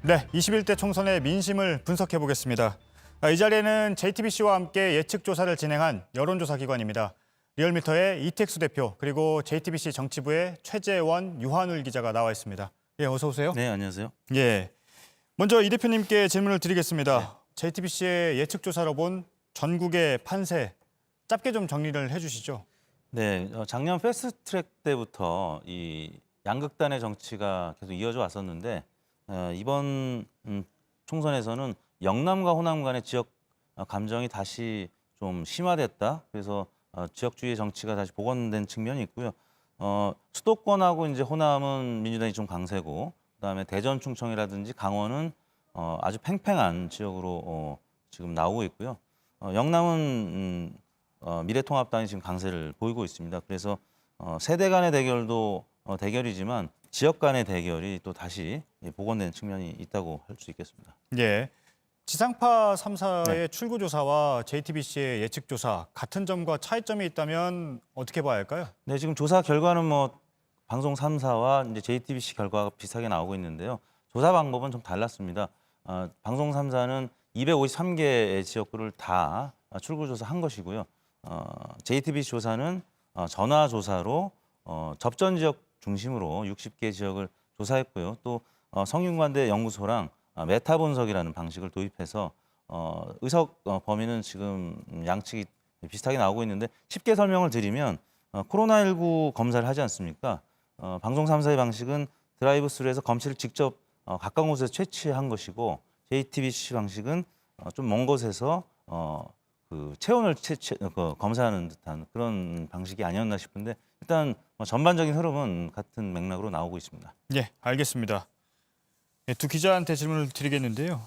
네, 21대 총선의 민심을 분석해 보겠습니다. 이 자리에는 JTBC와 함께 예측 조사를 진행한 여론조사 기관입니다. 리얼미터의 이택수 대표 그리고 JTBC 정치부의 최재원, 유한울 기자가 나와 있습니다. 예, 어서 오세요. 네, 안녕하세요. 예, 먼저 이 대표님께 질문을 드리겠습니다. JTBC의 예측 조사로 본 전국의 판세 짧게 좀 정리를 해주시죠. 네, 작년 패스트트랙 때부터 이 양극단의 정치가 계속 이어져 왔었는데 이번 총선에서는 영남과 호남 간의 지역 감정이 다시 좀 심화됐다. 그래서 지역주의 정치가 다시 복원된 측면이 있고요. 수도권하고 이제 호남은 민주당이 좀 강세고, 그다음에 대전, 충청이라든지 강원은 아주 팽팽한 지역으로 지금 나오고 있고요. 영남은 미래통합당이 지금 강세를 보이고 있습니다. 그래서 세대 간의 대결도 대결이지만 지역 간의 대결이 또 다시 복원된 측면이 있다고 할 수 있겠습니다. 예, 지상파 3사의 네. 출구조사와 JTBC의 예측조사 같은 점과 차이점이 있다면 어떻게 봐야 할까요? 네, 지금 조사 결과는 뭐 방송 3사와 이제 JTBC 결과가 비슷하게 나오고 있는데요. 조사 방법은 좀 달랐습니다. 방송 3사는 253개의 지역구를 다 출구조사한 것이고요. JTBC 조사는 전화 조사로 접전 지역 중심으로 60개 지역을 조사했고요. 또 성균관대 연구소랑 메타 분석이라는 방식을 도입해서 의석 범위는 지금 양측이 비슷하게 나오고 있는데, 쉽게 설명을 드리면 코로나19 검사를 하지 않습니까? 방송 3사의 방식은 드라이브 스루에서 검체를 직접 가까운 곳에서 채취한 것이고, JTBC 방식은 좀 먼 곳에서 그 체온을 검사하는 듯한 그런 방식이 아니었나 싶은데, 일단 전반적인 흐름은 같은 맥락으로 나오고 있습니다. 예, 알겠습니다. 예, 두 기자한테 질문을 드리겠는데요.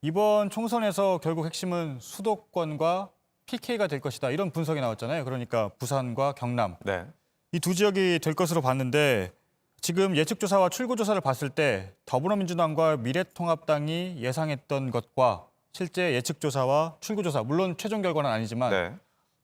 이번 총선에서 결국 핵심은 수도권과 PK가 될 것이다. 이런 분석이 나왔잖아요. 그러니까 부산과 경남. 네. 이 두 지역이 될 것으로 봤는데, 지금 예측조사와 출구조사를 봤을 때 더불어민주당과 미래통합당이 예상했던 것과 실제 예측조사와 출구조사, 물론 최종 결과는 아니지만 네.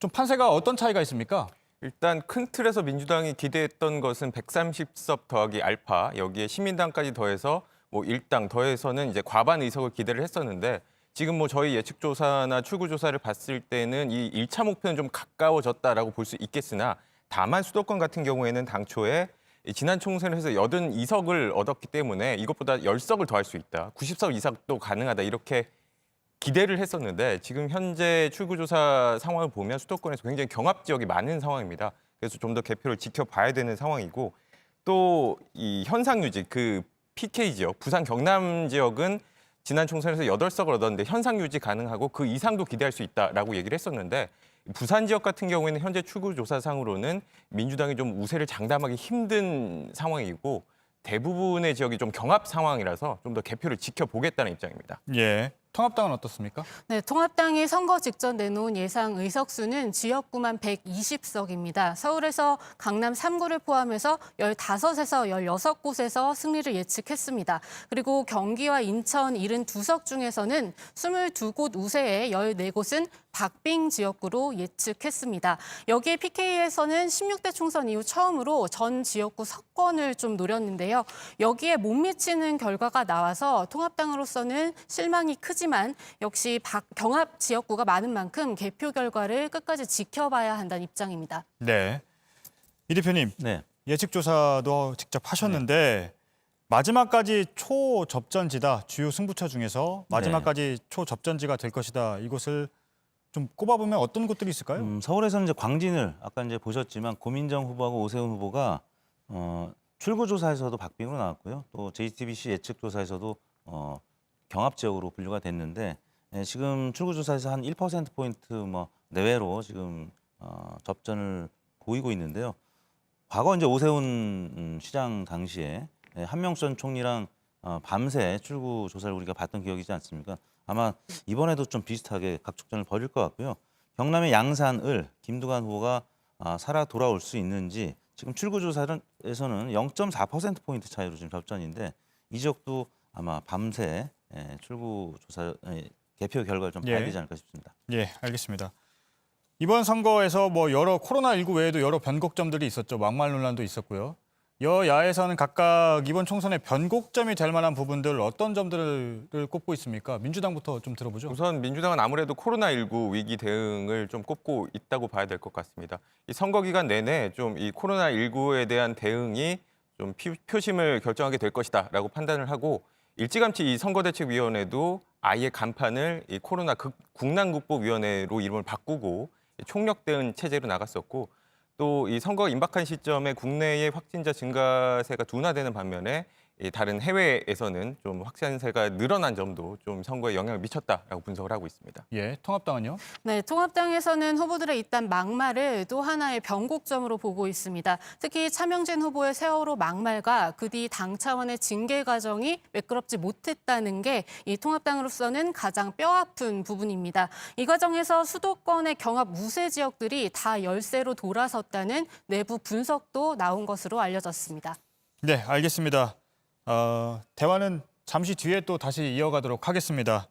좀 판세가 어떤 차이가 있습니까? 일단 큰 틀에서 민주당이 기대했던 것은 130석 더하기 알파, 여기에 시민당까지 더해서 뭐 일당 더해서는 이제 과반 의석을 기대를 했었는데, 지금 뭐 저희 예측조사나 출구조사를 봤을 때는 이 1차 목표는 좀 가까워졌다라고 볼 수 있겠으나, 다만 수도권 같은 경우에는 당초에 지난 총선에서 82석을 얻었기 때문에 이것보다 10석을 더할 수 있다, 90석 이상도 가능하다, 이렇게 기대를 했었는데, 지금 현재 출구조사 상황을 보면 수도권에서 굉장히 경합 지역이 많은 상황입니다. 그래서 좀 더 개표를 지켜봐야 되는 상황이고, 또 이 현상 유지, 그 PK 지역, 부산 경남 지역은 지난 총선에서 8석을 얻었는데 현상 유지 가능하고 그 이상도 기대할 수 있다라고 얘기를 했었는데, 부산 지역 같은 경우에는 현재 출구조사상으로는 민주당이 좀 우세를 장담하기 힘든 상황이고, 대부분의 지역이 좀 경합 상황이라서 좀 더 개표를 지켜보겠다는 입장입니다. 예, 통합당은 어떻습니까? 네, 통합당이 선거 직전 내놓은 예상 의석수는 지역구만 120석입니다. 서울에서 강남 3구를 포함해서 15에서 16곳에서 승리를 예측했습니다. 그리고 경기와 인천 72석 중에서는 22곳 우세에 14곳은 박빙 지역구로 예측했습니다. 여기에 PK에서는 16대 총선 이후 처음으로 전 지역구 석권을 좀 노렸는데요. 여기에 못 미치는 결과가 나와서 통합당으로서는 실망이 크지만 역시 경합 지역구가 많은 만큼 개표 결과를 끝까지 지켜봐야 한다는 입장입니다. 네, 이 대표님 네. 예측조사도 직접 하셨는데 마지막까지 초접전지다. 주요 승부처 중에서 마지막까지 초접전지가 될 것이다. 이곳을 좀 꼽아보면 어떤 곳들이 있을까요? 서울에서는 이제 광진을 아까 이제 보셨지만 고민정 후보하고 오세훈 후보가 출구조사에서도 박빙으로 나왔고요. 또 JTBC 예측조사에서도 경합 지역으로 분류가 됐는데, 지금 출구조사에서 한 1%포인트 뭐 내외로 지금 접전을 보이고 있는데요. 과거 이제 오세훈 시장 당시에 한명순 총리랑 밤새 출구조사를 우리가 봤던 기억이지 않습니까? 아마 이번에도 좀 비슷하게 각축전을 벌일 것 같고요. 경남의 양산을 김두관 후보가 살아 돌아올 수 있는지, 지금 출구조사에서는 0.4%포인트 차이로 지금 접전인데, 이 지역도 아마 밤새 출구조사 개표 결과를 좀 봐야 되지 않을까 싶습니다. 예, 알겠습니다. 이번 선거에서 뭐 여러 코로나19 외에도 여러 변곡점들이 있었죠. 막말 논란도 있었고요. 여야에서는 각각 이번 총선의 변곡점이 될 만한 부분들 어떤 점들을 꼽고 있습니까? 민주당부터 좀 들어보죠. 우선 민주당은 아무래도 코로나19 위기 대응을 좀 꼽고 있다고 봐야 될 것 같습니다. 이 선거 기간 내내 좀 이 코로나19에 대한 대응이 좀 표심을 결정하게 될 것이다라고 판단을 하고 일찌감치 이 선거대책위원회도 아예 간판을 이 코로나 국난극복위원회로 이름을 바꾸고 총력 대응 체제로 나갔었고 또 이 선거가 임박한 시점에 국내의 확진자 증가세가 둔화되는 반면에 이 다른 해외에서는 좀 확진세가 늘어난 점도 좀 선거에 영향을 미쳤다라고 분석을 하고 있습니다. 예, 통합당은요? 네, 통합당에서는 후보들의 잇단 막말을 또 하나의 변곡점으로 보고 있습니다. 특히 차명진 후보의 세월호 막말과 그 뒤 당 차원의 징계 과정이 매끄럽지 못했다는 게 이 통합당으로서는 가장 뼈아픈 부분입니다. 이 과정에서 수도권의 경합 우세 지역들이 다 열세로 돌아섰다는 내부 분석도 나온 것으로 알려졌습니다. 네, 알겠습니다. 대화는 잠시 뒤에 또 다시 이어가도록 하겠습니다.